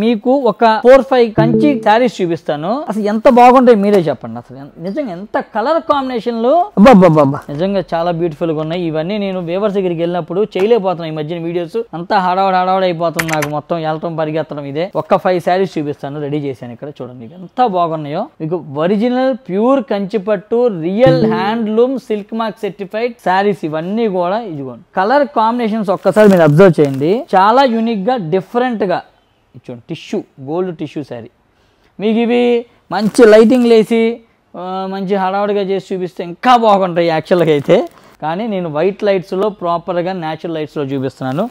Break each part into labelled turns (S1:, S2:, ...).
S1: మీకు ఒక 4-5 కంచి శారీస్ చూపిస్తాను. అసలు ఎంత బాగుంటాయి మీరే చెప్పండి. అసలు నిజంగా ఎంత కలర్ కాంబినేషన్లు నిజంగా చాలా బ్యూటిఫుల్ గా ఉన్నాయి. ఇవన్నీ నేను వేవర్స్ దగ్గరికి వెళ్ళినప్పుడు చేయలేకపోతున్నాను. ఈ మధ్యన వీడియోస్ అంతా హడావడి అయిపోతుంది నాకు. మొత్తం వెళ్ళటం పరిగెత్తడం ఇదే. ఒక 5 శారీస్ చూపిస్తాను, రెడీ చేశాను ఇక్కడ చూడండి. ఎంత బాగున్నాయో. మీకు ఒరిజినల్ ప్యూర్ కంచిపట్టు real handloom silk mark certified saris ఇవన్నీ కూడా. ఇదిగోండి కలర్ కాంబినేషన్స్ ఒక్కసారి మీరు అబ్జర్వ్ చేయండి. చాలా యూనిక్ గా డిఫరెంట్ గా చూడండి. Tissue gold tissue sari. మీకు ఇవి మంచి లైటింగ్ లేసి మంచి హడావుడిగా చేసి చూపిస్తే ఇంకా బాగుంటాయి యాక్చువల్గా అయితే. కానీ నేను వైట్ లైట్స్లో ప్రాపర్గా న్యాచురల్ లైట్స్లో చూపిస్తున్నాను.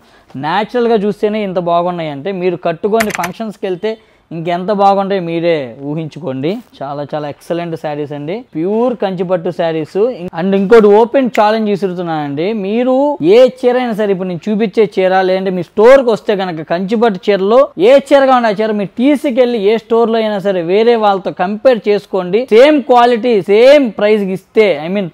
S1: న్యాచురల్గా చూస్తేనే ఇంత బాగున్నాయి అంటే మీరు కట్టుకొని ఫంక్షన్స్కి వెళ్తే ఇంకెంత బాగుంటాయి మీరే ఊహించుకోండి. చాలా చాలా ఎక్సలెంట్ శారీస్ అండి, ప్యూర్ కంచిపట్టు శారీస్. అండ్ ఇంకోటి ఓపెన్ ఛాలెంజ్ విసురుతున్నానండి. మీరు ఏ చీర అయినా సరే, ఇప్పుడు నేను చూపించే చీర లేదంటే మీ స్టోర్కి వస్తే కనుక కంచిపట్టు చీరలో ఏ చీరగా ఉండే ఆ చీర మీరు తీసుకెళ్ళి ఏ స్టోర్లో అయినా సరే వేరే వాళ్ళతో కంపేర్ చేసుకోండి. సేమ్ క్వాలిటీ సేమ్ ప్రైస్ ఇస్తే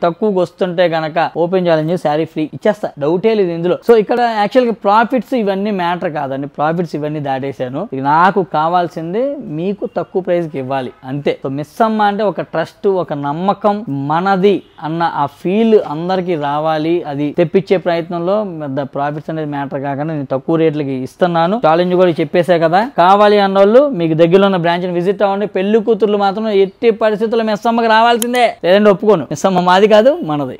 S1: తక్కువగా వస్తుంటే కనుక ఓపెన్ ఛాలెంజ్ శారీ ఫ్రీ ఇచ్చేస్తా, డౌటే లేదు ఇందులో. సో ఇక్కడ యాక్చువల్గా ప్రాఫిట్స్ ఇవన్నీ మ్యాటర్ కాదండి. ప్రాఫిట్స్ ఇవన్నీ దాటేశాను. నాకు కావాల్సిన మీకు తక్కువ ప్రైస్ కి ఇవ్వాలి అంతే. సో మిస్ అమ్మ అంటే ఒక ట్రస్ట్, ఒక నమ్మకం, మనది అన్న ఆ ఫీల్ అందరికి రావాలి. అది తెప్పించే ప్రయత్నంలో ప్రాఫిట్స్ అనేది మ్యాటర్ కాకుండా నేను తక్కువ రేట్లకి ఇస్తున్నాను. ఛాలెంజ్ కూడా చెప్పేసా కదా. కావాలి అన్నోళ్ళు మీకు దగ్గరలో ఉన్న బ్రాంచ్ ని విజిట్ అవ్వండి. పెళ్లి కూతుర్లు మాత్రం ఎట్టి పరిస్థితుల్లో మిస్ అమ్మకి రావాల్సిందే, లేదంటే ఒప్పుకోను. మిస్ అమ్మ మాది కాదు, మనది.